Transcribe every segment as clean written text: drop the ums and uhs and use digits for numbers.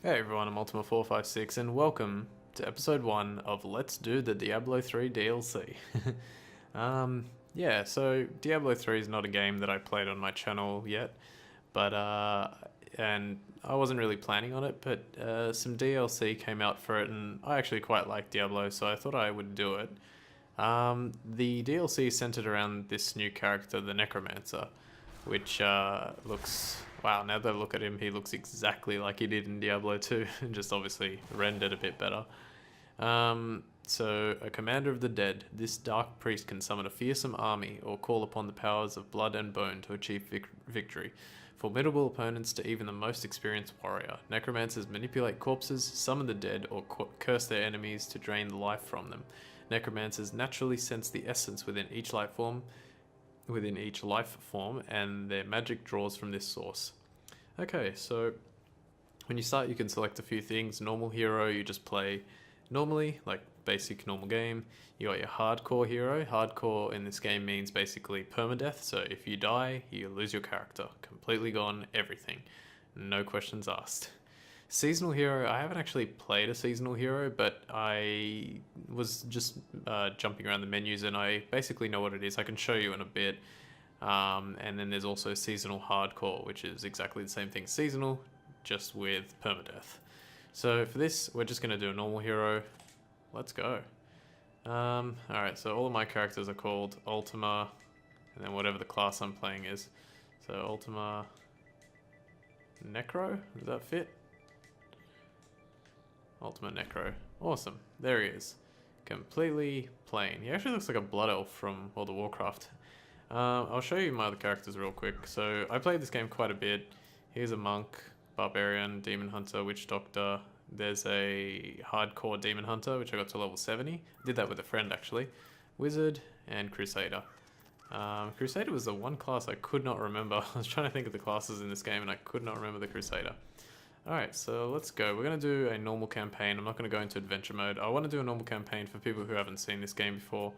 Hey everyone, I'm Ultima456 and welcome to episode 1 of Let's Do the Diablo 3 DLC. So Diablo 3 is not a game that I played on my channel yet, but and I wasn't really planning on it, but some DLC came out for it and I actually quite like Diablo, so I thought I would do it. The DLC is centered around this new character, the Necromancer, which looks... Wow, now that I look at him, he looks exactly like he did in Diablo 2, just obviously rendered a bit better. So, a commander of the dead, this dark priest can summon a fearsome army or call upon the powers of blood and bone to achieve victory. Formidable opponents to even the most experienced warrior. Necromancers manipulate corpses, summon the dead, or curse their enemies to drain the life from them. Necromancers naturally sense the essence within each life form, and their magic draws from this source. Okay, so when you start, you can select a few things. Normal hero, you just play normally, like basic normal game. You got your hardcore hero. Hardcore in this game means basically permadeath, so if you die, you lose your character. Completely gone, everything. No questions asked. Seasonal hero, I haven't actually played a seasonal hero, but I was just jumping around the menus and I basically know what it is. I can show you in a bit. And then there's also seasonal hardcore, which is exactly the same thing. Seasonal, just with permadeath. So for this, we're just going to do a normal hero. Let's go. Alright, so all of my characters are called Ultima, and then whatever the class I'm playing is. So Ultima Necro, does that fit? Ultima Necro. Awesome. There he is. Completely plain. He actually looks like a blood elf from World of Warcraft. I'll show you my other characters real quick. So I played this game quite a bit. Here's a monk, barbarian, demon hunter, witch doctor. There's a hardcore demon hunter, which I got to level 70. I did that with a friend actually. Wizard and crusader. Crusader was the one class I could not remember. I was trying to think of the classes in this game and I could not remember the crusader. Alright, so let's go. We're going to do a normal campaign. I'm not going to go into adventure mode. I want to do a normal campaign for people who haven't seen this game before.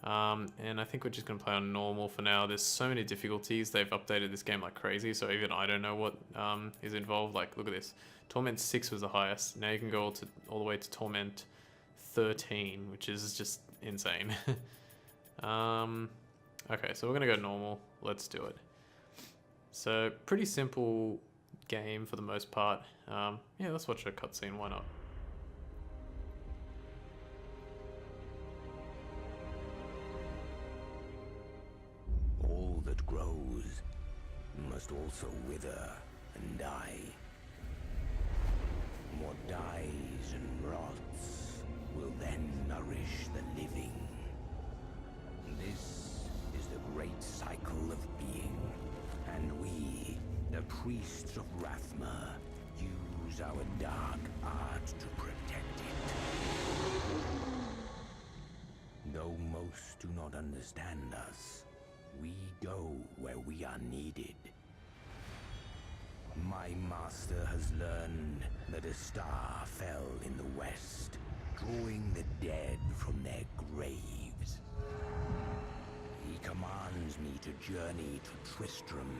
And I think we're just going to play on normal for now. There's so many difficulties. They've updated this game like crazy, so even I don't know what is involved. Like, look at this. Torment 6 was the highest. Now you can go all the way to Torment 13, which is just insane. Okay, so we're going to go normal. Let's do it. So, pretty simple game for the most part. Yeah, let's watch a cutscene, why not? All that grows must also wither and die. What dies and rots will then nourish the living. This is the great cycle of being, and we, the priests of Rathma, use our dark art to protect it. Though most do not understand us, we go where we are needed. My master has learned that a star fell in the west, drawing the dead from their graves. He commands me to journey to Tristram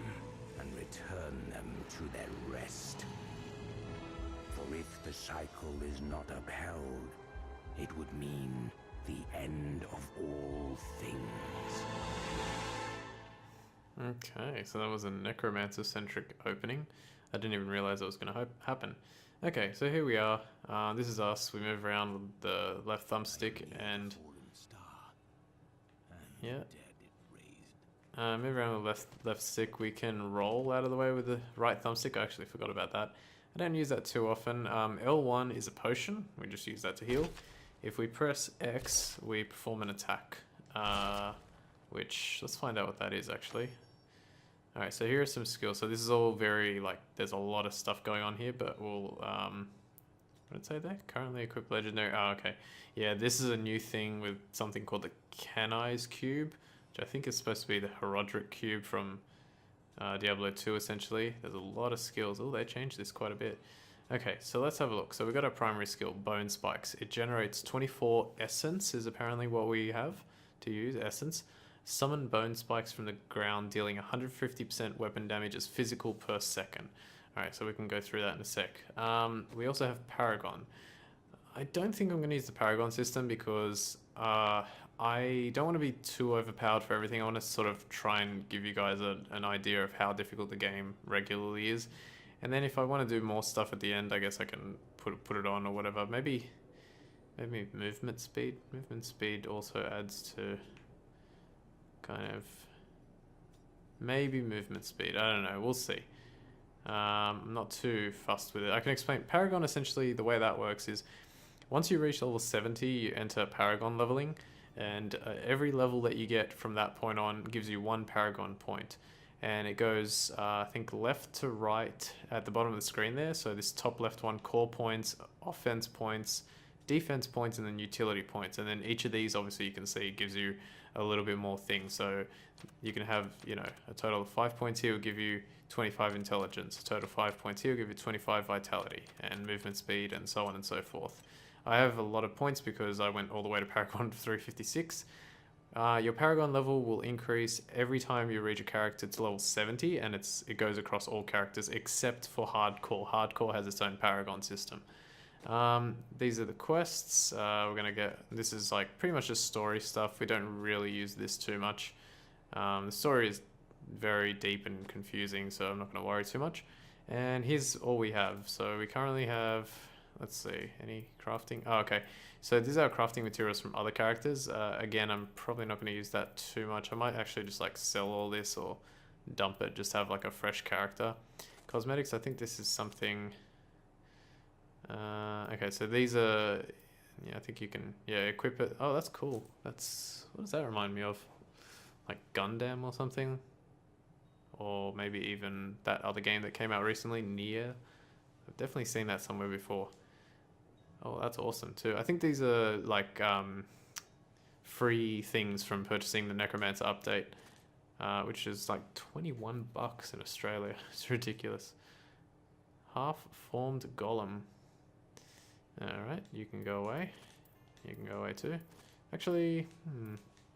and return them to their rest. For if the cycle is not upheld, it would mean the end of all things. Okay, so that was a Necromancer-centric opening. I didn't even realize it was going to happen. Okay, so here we are. This is us. We move around with the left thumbstick and... Yeah. Move around with the left stick. We can roll out of the way with the right thumbstick. I actually forgot about that. I don't use that too often. L1 is a potion. We just use that to heal. If we press X, we perform an attack. Which, let's find out what that is actually. Alright, so here are some skills. So this is all very, like, there's a lot of stuff going on here, but we'll, what did it say there? Currently equipped legendary, oh, okay. Yeah, this is a new thing with something called the Canai's Cube, which I think is supposed to be the Herodric Cube from Diablo 2, essentially. There's a lot of skills. Oh, they changed this quite a bit. Okay, so let's have a look. So we've got our primary skill, Bone Spikes. It generates 24 essence is apparently what we have to use, essence. Summon bone spikes from the ground, dealing 150% weapon damage as physical per second. Alright, so we can go through that in a sec. We also have Paragon. I don't think I'm going to use the Paragon system because I don't want to be too overpowered for everything. I want to sort of try and give you guys an idea of how difficult the game regularly is. And then if I want to do more stuff at the end, I guess I can put it on or whatever. Maybe movement speed. Movement speed also adds to kind of... Maybe movement speed. I don't know. We'll see. I'm not too fussed with it. I can explain. Paragon, essentially, the way that works is once you reach level 70, you enter Paragon leveling, and every level that you get from that point on gives you 1 Paragon point. And it goes, I think, left to right at the bottom of the screen there. So this top left one, core points, offense points, defense points, and then utility points. And then each of these, obviously, you can see gives you a little bit more things. So you can have, you know, a total of 5 points here will give you 25 intelligence. A total of 5 points here will give you 25 vitality and movement speed and so on and so forth. I have a lot of points because I went all the way to Paragon 356. Your Paragon level will increase every time you reach a character to level 70, and it goes across all characters except for Hardcore. Hardcore has its own Paragon system. These are the quests. We're gonna get... This is like pretty much just story stuff. We don't really use this too much. The story is very deep and confusing, so I'm not gonna worry too much. And here's all we have. So we currently have... Let's see, any crafting? Oh, okay. So these are crafting materials from other characters. Again, I'm probably not going to use that too much. I might actually just like sell all this or dump it, just have like a fresh character. Cosmetics, I think this is something... okay, so these are... Yeah, I think you can, yeah, equip it. Oh, that's cool. That's... What does that remind me of? Like Gundam or something? Or maybe even that other game that came out recently, Nier. I've definitely seen that somewhere before. Oh, that's awesome too. I think these are like free things from purchasing the Necromancer update, which is like 21 bucks in Australia. It's ridiculous. Half-formed golem. Alright, you can go away. You can go away too. Actually,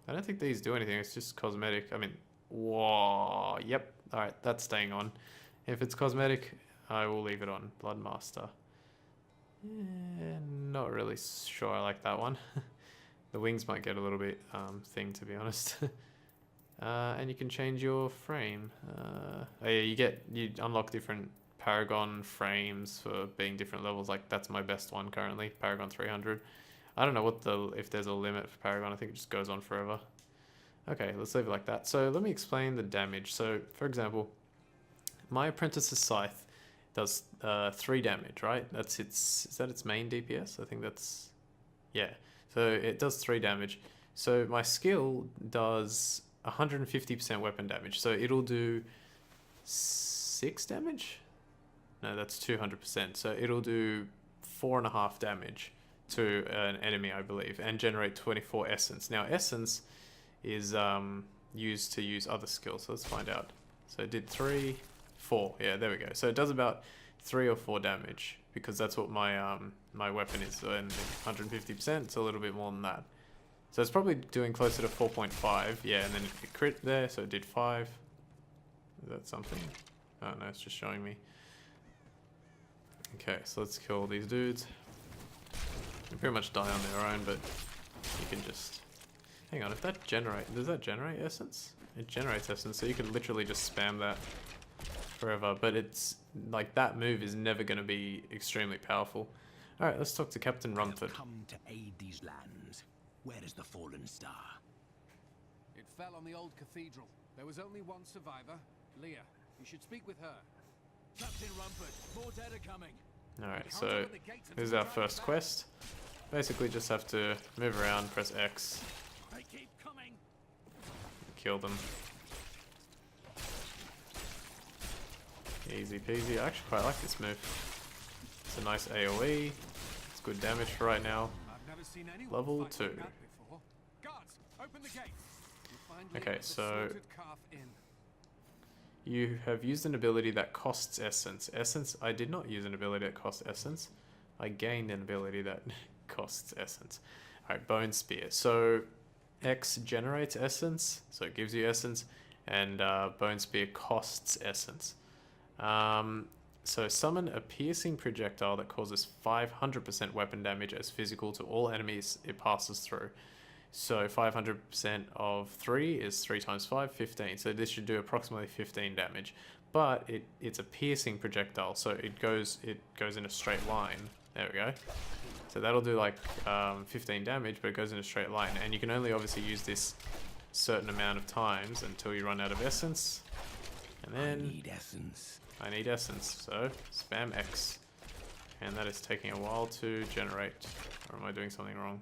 I don't think these do anything. It's just cosmetic. I mean, whoa, yep. Alright, that's staying on. If it's cosmetic, I will leave it on. Bloodmaster. Yeah, not really sure I like that one. The wings might get a little bit thing, to be honest. And you can change your frame. Oh yeah, you unlock different Paragon frames for being different levels. Like that's my best one currently, Paragon 300. I don't know if there's a limit for Paragon. I think it just goes on forever. Okay, let's leave it like that. So let me explain the damage. So for example, my Apprentice's Scythe does 3 damage, right? Is that its main DPS? I think that's... Yeah. So it does 3 damage. So my skill does 150% weapon damage. So it'll do 6 damage? No, that's 200%. So it'll do 4.5 damage to an enemy, I believe, and generate 24 essence. Now, essence is used to use other skills. So let's find out. So it did 3... 4, yeah, there we go. So it does about 3 or 4 damage because that's what my my weapon is. And 150%, it's a little bit more than that. So it's probably doing closer to 4.5. Yeah, and then it crit there, so it did 5. Is that something? Oh no, it's just showing me. Okay, so let's kill these dudes. They pretty much die on their own, but you can just... Hang on, if that does that generate essence? It generates essence, so you can literally just spam that forever, but it's like that move is never going to be extremely powerful. All right, let's talk to Captain Rumford. Come to aid these lands. Where is the fallen star? It fell on the old cathedral. There was only one survivor, Leah. You should speak with her. Captain Rumford, more dead are coming. All right, so this is our first quest. Basically, just have to move around, press X, They keep coming. kill them. Easy peasy. I actually quite like this move. It's a nice AoE. It's good damage for right now. I've never seen anyone Level fight 2. like that before. Guards, open the gate. You find Leah Okay, with the so slaughtered calf in. you have used an ability that costs essence. I did not use an ability that costs essence. I gained an ability that costs essence. Alright, Bone Spear. So X generates essence, so it gives you essence, and Bone Spear costs essence. So summon a piercing projectile that causes 500% weapon damage as physical to all enemies it passes through. So 500% of 3 is 3 times 5, 15. So this should do approximately 15 damage. But it's a piercing projectile, so it goes in a straight line. There we go. So that'll do like 15 damage, but it goes in a straight line. And you can only obviously use this certain amount of times until you run out of essence. And then I need essence. I need essence, so spam X. And that is taking a while to generate. Or am I doing something wrong?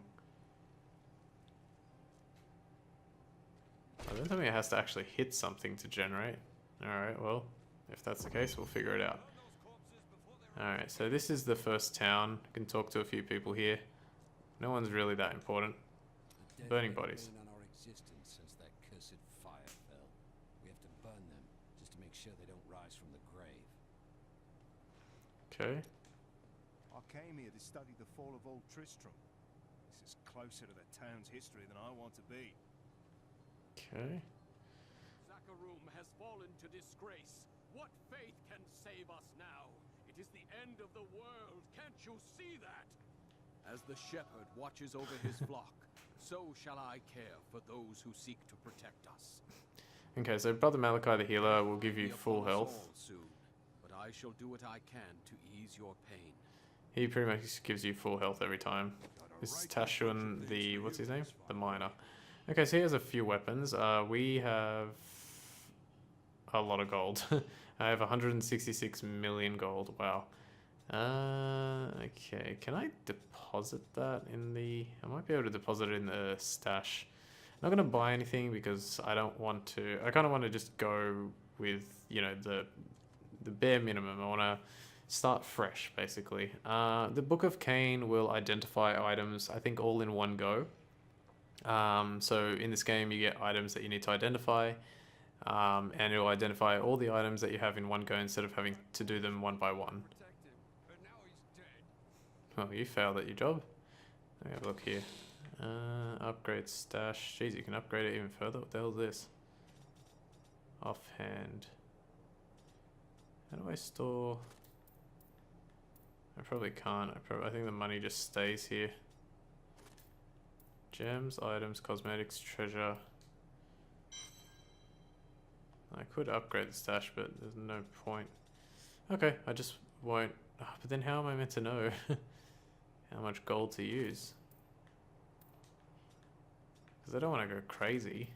Oh, don't tell me it has to actually hit something to generate. Alright, well, if that's the case, we'll figure it out. Alright, so this is the first town. I can talk to a few people here. No one's really that important. Burning bodies. On our existence since that cursed fire fell. We have to burn them just to make sure they don't rise from the grave. Okay. I came here to study the fall of old Tristram. This is closer to the town's history than I want to be. Okay. Zakharum has fallen to disgrace. What faith can save us now? It is the end of the world. Can't you see that? As the shepherd watches over his flock, so shall I care for those who seek to protect us. Okay, so Brother Malachi the healer will give you Be full upon us health. all soon, but I shall do what I can to ease your pain. He pretty much gives you full health every time. This is Tashun, the, what's his name? The miner. Okay, so he has a few weapons. We have a lot of gold. I have 166 million gold. Wow. Okay, can I deposit that in the... I might be able to deposit it in the stash. I'm not going to buy anything because I don't want to... I kind of want to just go with, you know, the bare minimum. I want to start fresh, basically. The Book of Cain will identify items, I think, all in one go. So in this game, you get items that you need to identify. And it will identify all the items that you have in one go instead of having to do them one by one. But now he's dead. Well, you failed at your job. Let me have a look here. Upgrade stash. Jeez, you can upgrade it even further. What the hell is this? Offhand. How do I store? I probably can't. I think the money just stays here. Gems, items, cosmetics, treasure. I could upgrade the stash, but there's no point. Okay, I just won't. Oh, but then how am I meant to know how much gold to use? Because I don't want to go crazy.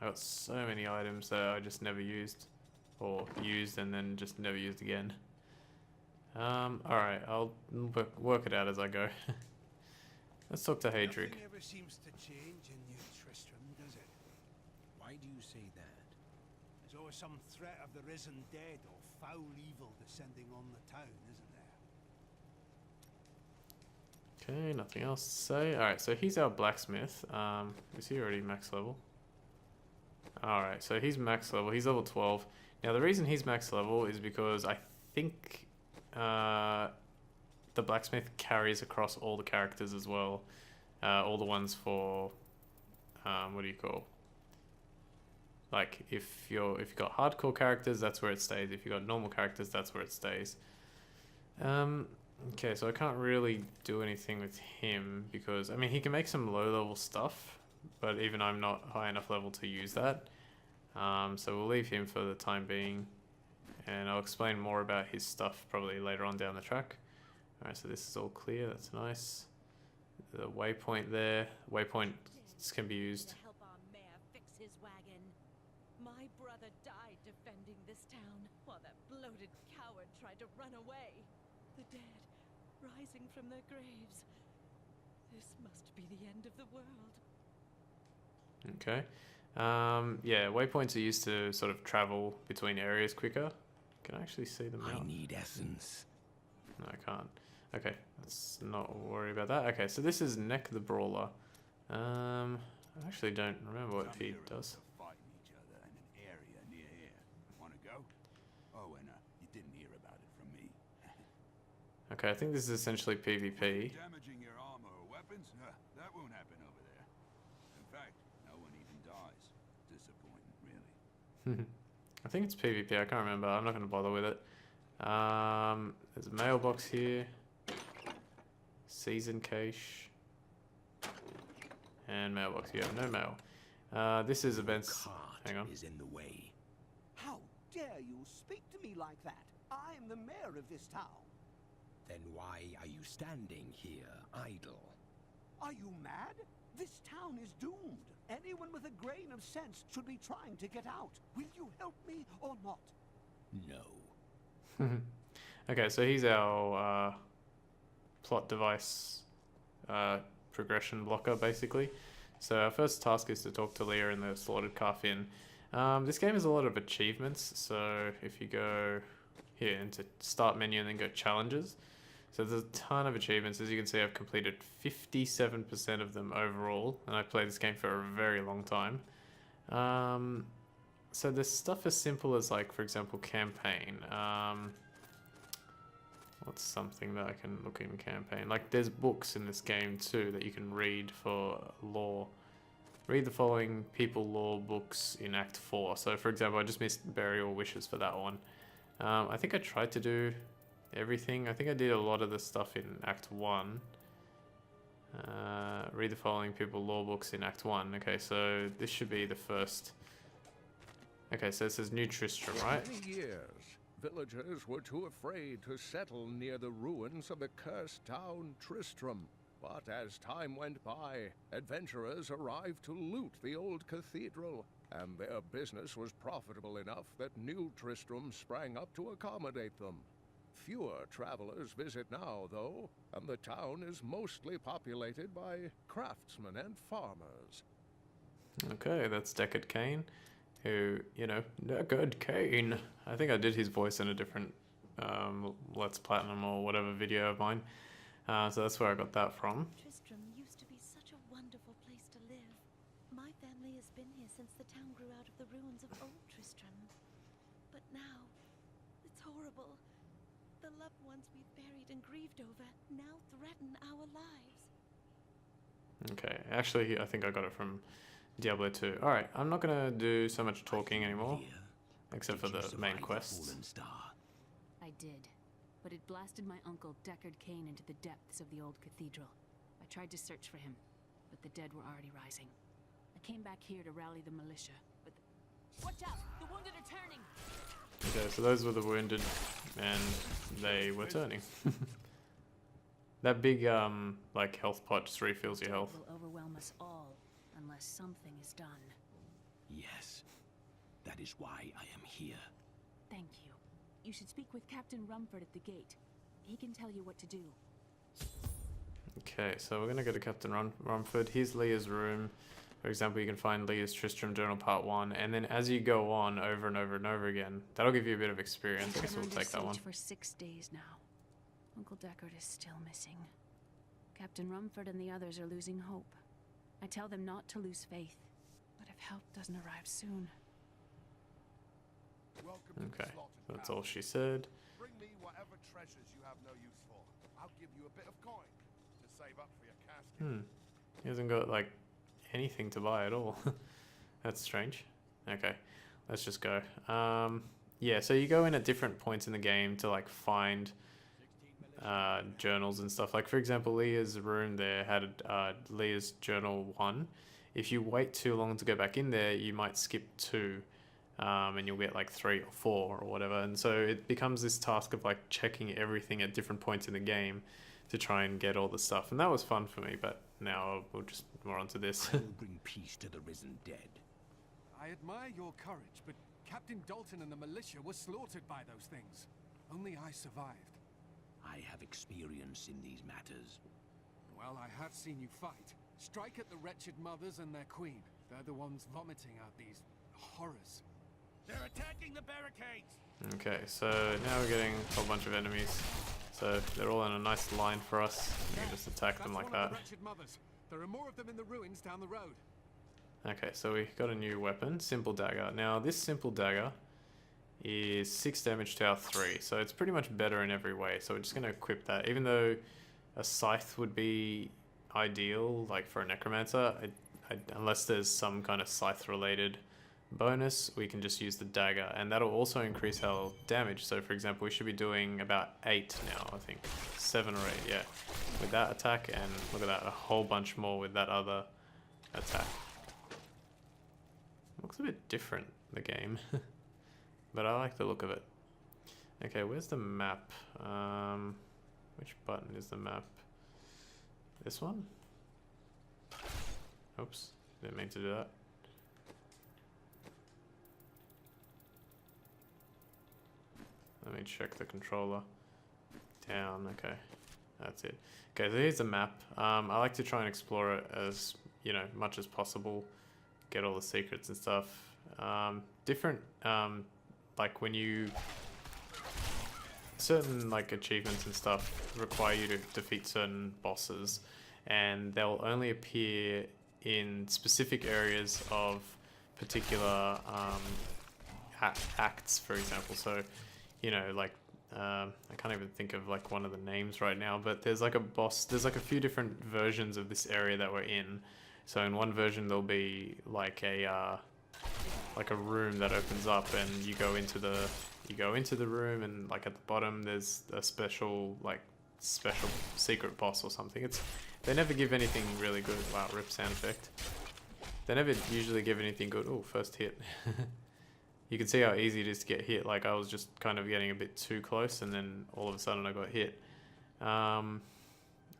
I got so many items that I just never used. Or used and then just never used again. Alright, I'll work it out as I go. Let's talk to Hadrig. Nothing ever seems to change in New Tristram, does it? Why do you say that? There's always some threat of the risen dead or foul evil descending on the town, isn't there? Okay, nothing else to say. Alright, so he's our blacksmith. Is he already max level? Alright, so he's max level. He's level 12. Now, the reason he's max level is because I think the blacksmith carries across all the characters as well. All the ones for... what do you call? Like, if you've got hardcore characters, that's where it stays. If you've got normal characters, that's where it stays. Okay, so I can't really do anything with him because, I mean, he can make some low-level stuff, but even I'm not high enough level to use that. So we'll leave him for the time being, and I'll explain more about his stuff probably later on down the track. Alright, so this is all clear, that's nice. The waypoint there, waypoints can be used. To help our mayor fix his wagon. My brother died defending this town, while that bloated coward tried to run away. The dead, rising from their graves. This must be the end of the world. Okay. Yeah, waypoints are used to sort of travel between areas quicker. Can I actually see them now? I need essence. No, I can't. Okay, let's not worry about that. Okay, so this is Neck the Brawler. I actually don't remember what he does. Fighting each other in an area near here. Want to go? Oh, and you didn't hear about it from me. Okay, I think this is essentially PvP. Damaging your armor or weapons? That won't happen over there. In fact, no one even dies. Disappointing, really. I think it's PvP, I can't remember. I'm not going to bother with it. There's a mailbox here. Season cache. And mailbox. You have no mail. This is events. Hang on. Is in the way. How dare you speak to me like that? I am the mayor of this town. Then why are you standing here idle? Are you mad? This town is doomed. Anyone with a grain of sense should be trying to get out. Will you help me or not? No. Okay, so he's our plot device progression blocker, basically. So our first task is to talk to Leah in the Slaughtered Calf Inn. This game has a lot of achievements, so if you go here into start menu and then go challenges, so there's a ton of achievements. As you can see, I've completed 57% of them overall, and I played this game for a very long time. So there's stuff as simple as, like, for example, campaign. What's something that I can look in campaign? Like, there's books in this game too that you can read for lore. Read the following people lore books in Act 4. So, for example, I just missed Burial Wishes for that one. I think I tried to do everything. I think I did a lot of the stuff in Act 1. Read the following people lore books in Act 1. Okay, so this should be the first. Okay, so it says New Tristram, right? For many years, villagers were too afraid to settle near the ruins of the cursed town Tristram. But as time went by, adventurers arrived to loot the old cathedral, and their business was profitable enough that New Tristram sprang up to accommodate them. Fewer travelers visit now, though, and the town is mostly populated by craftsmen and farmers. Okay, that's Deckard Cain, who, you know, Deckard Cain. I think I did his voice in a different Let's Platinum or whatever video of mine. So that's where I got that from. Tristram used to be such a wonderful place to live. My family has been here since the town grew out of the ruins of old Tristram. But now, it's horrible. The loved ones we've buried and grieved over now threaten our lives. Okay, actually, I think I got it from Diablo 2. Alright, I'm not going to do so much talking anymore, except for the main quests. I did, but it blasted my uncle Deckard Cain into the depths of the old cathedral. I tried to search for him, but the dead were already rising. I came back here to rally the militia, but watch out! The wounded are turning! Okay, so those were the wounded, and they were turning. That big, like, health pot just refills your health. Will overwhelm us all, unless something is done. Yes, that is why I am here. Thank you. You should speak with Captain Rumford at the gate. He can tell you what to do. Okay, so we're gonna go to Captain Rumford. Here's Leah's room. For example, you can find Leah's Tristram Journal Part 1, and then as you go on over and over and over again, that'll give you a bit of experience. I guess we'll take that one. For 6 days now. Uncle Deckard is still missing. Captain Rumford and the others are losing hope. I tell them not to lose faith, but if help doesn't arrive soon... Okay, that's all she said. Bring me whatever treasures you have no use for. I'll give you a bit of coin to save up for your casket. He hasn't got, like, anything to buy at all. That's strange. Okay, let's just go. Yeah, so you go in at different points in the game to, like, find journals and stuff. Like, for example, Leah's room there had Leah's journal 1. If you wait too long to go back in there, you might skip 2. And you'll get like 3 or 4 or whatever, and so it becomes this task of like checking everything at different points in the game to try and get all the stuff, and that was fun for me. But now we'll just more onto this. I will bring peace to the risen dead. I admire your courage, but Captain Dalton and the militia were slaughtered by those things. Only I survived. I have experience in these matters. Well, I have seen you fight. Strike at the wretched mothers and their queen. They're the ones vomiting out these horrors. They're attacking the barricades! Okay, so now we're getting a whole bunch of enemies. So they're all in a nice line for us. We can just attack them like that. The wretched mothers. There are more of them in the ruins down the road. Okay, so we got a new weapon, Simple Dagger. Now this Simple Dagger is 6 damage to our 3, so it's pretty much better in every way. So we're just going to equip that, even though a scythe would be ideal, like for a Necromancer, unless there's some kind of scythe related bonus, we can just use the dagger, and that'll also increase our damage. So for example, we should be doing about 8 now, I think. 7 or 8, yeah. With that attack, and look at that, a whole bunch more with that other attack. Looks a bit different, the game. But I like the look of it. Okay, where's the map? Which button is the map? This one? Oops, didn't mean to do that. Let me check the controller. Down, okay. That's it. Okay, so here's the map. I like to try and explore it as, you know, much as possible. Get all the secrets and stuff. Different, like when you... certain like achievements and stuff require you to defeat certain bosses, and they'll only appear in specific areas of particular acts, for example. So, you know, like I can't even think of like one of the names right now, but there's like a boss, there's like a few different versions of this area that we're in. So in one version there'll be like a room that opens up, and you go into the room, and like at the bottom there's a special secret boss or something. They never give anything really good. Wow, rip sound effect. They never usually give anything good. Oh, first hit. You can see how easy it is to get hit. Like I was just kind of getting a bit too close, and then all of a sudden I got hit. I'll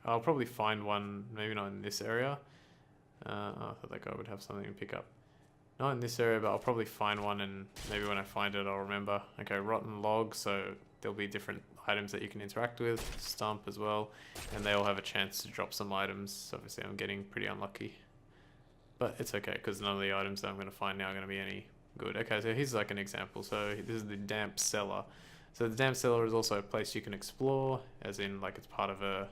probably find one, maybe not in this area. I thought that guy would have something to pick up. Not in this area, but I'll probably find one, and maybe when I find it I'll remember. Okay, rotten log, so there'll be different items that you can interact with. Stump as well, and they all have a chance to drop some items. So obviously I'm getting pretty unlucky, but it's okay because none of the items that I'm going to find now are going to be any good. Okay, so here's like an example. So this is the damp cellar. So the damp cellar is also a place you can explore, as in like it's part of a...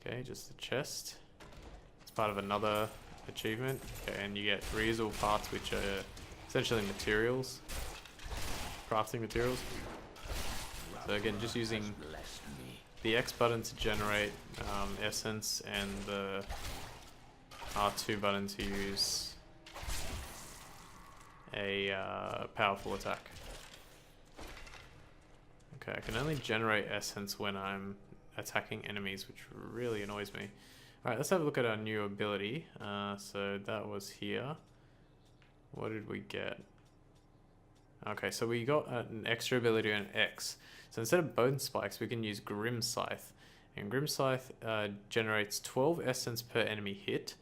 okay, just a chest. It's part of another achievement. Okay, and you get reusable parts, which are essentially materials, crafting materials. So again, just using the X button to generate essence, and the R2 button to use a powerful attack. Okay, I can only generate essence when I'm attacking enemies, which really annoys me. Alright, let's have a look at our new ability. So that was here. What did we get? Okay, so we got an extra ability on X. So instead of bone spikes, we can use Grim Scythe. And Grim Scythe generates 12 essence per enemy hit.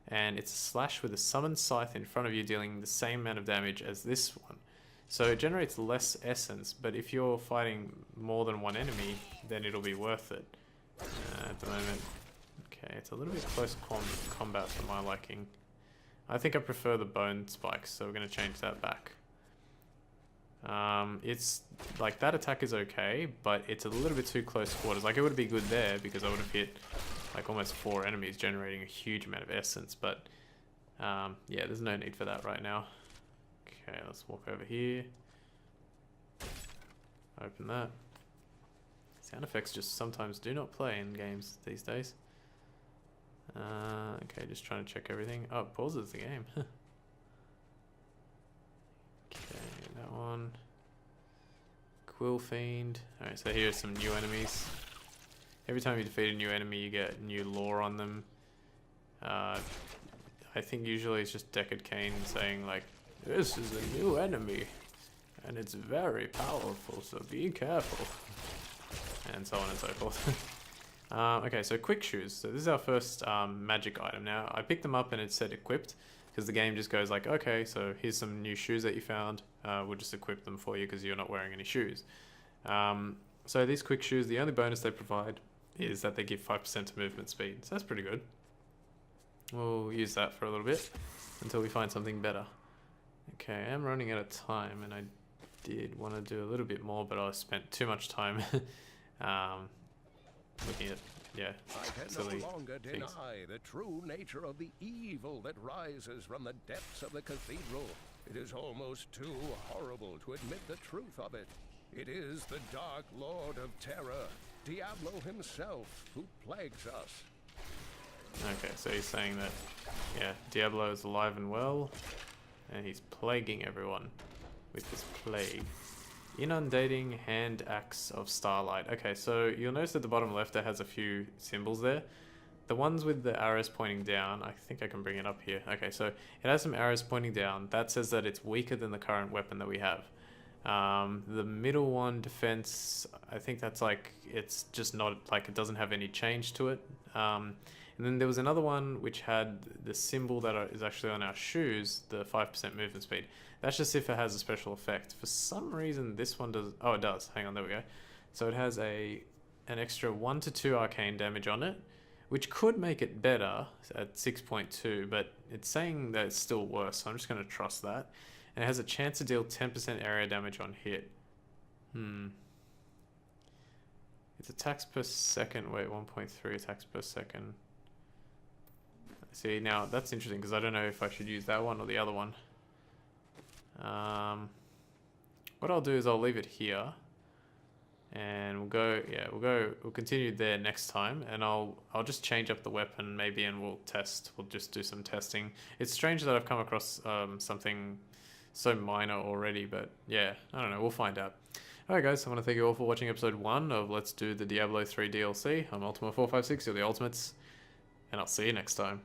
And it's a slash with a summoned scythe in front of you, dealing the same amount of damage as this one. So it generates less essence, but if you're fighting more than one enemy, then it'll be worth it. At the moment, okay, it's a little bit close combat for my liking. I think I prefer the bone spikes, so we're going to change that back. It's like that attack is okay, but it's a little bit too close quarters. Like it would be good there because I would have hit like almost 4 enemies, generating a huge amount of essence, but yeah, there's no need for that right now. Okay, let's walk over here. Open that. Sound effects just sometimes do not play in games these days. Okay, just trying to check everything. Oh, it pauses the game. Okay, that one. Quill Fiend. Alright, so here's some new enemies. Every time you defeat a new enemy, you get new lore on them. I think usually it's just Deckard Cain saying like, "This is a new enemy, and it's very powerful, so be careful," and so on and so forth. Okay, so quick shoes. So this is our first magic item. Now I picked them up and it said equipped, because the game just goes like, okay, so here's some new shoes that you found. We'll just equip them for you because you're not wearing any shoes. So these quick shoes, the only bonus they provide is that they give 5% to movement speed. So that's pretty good. We'll use that for a little bit until we find something better. Okay, I'm running out of time, and I did want to do a little bit more, but I spent too much time looking at, yeah, I can no longer deny the true nature of the evil that rises from the depths of the cathedral. It is almost too horrible to admit the truth of it. It is the Dark Lord of Terror, Diablo himself, who plagues us. Okay, so he's saying that, yeah, Diablo is alive and well, and he's plaguing everyone with this plague. Inundating hand axe of starlight. Okay, so you'll notice at the bottom left it has a few symbols there. The ones with the arrows pointing down, I think I can bring it up here. Okay, so it has some arrows pointing down. That says that it's weaker than the current weapon that we have. The middle one, defense, I think that's like, it's just not, like it doesn't have any change to it. And then there was another one which had the symbol that is actually on our shoes, the 5% movement speed. That's just if it has a special effect. For some reason this one does, oh it does, hang on, there we go. So it has an extra 1 to 2 arcane damage on it, which could make it better at 6.2, but it's saying that it's still worse, so I'm just going to trust that. And it has a chance to deal 10% area damage on hit. It's attacks per second, wait, 1.3 attacks per second. See, now that's interesting because I don't know if I should use that one or the other one. What I'll do is I'll leave it here. And we'll continue there next time, and I'll just change up the weapon maybe, and we'll just do some testing. It's strange that I've come across something so minor already, but yeah, I don't know, we'll find out. Alright guys, I want to thank you all for watching episode 1 of Let's Do the Diablo 3 DLC. I'm Ultima456, you're the Ultimates, and I'll see you next time.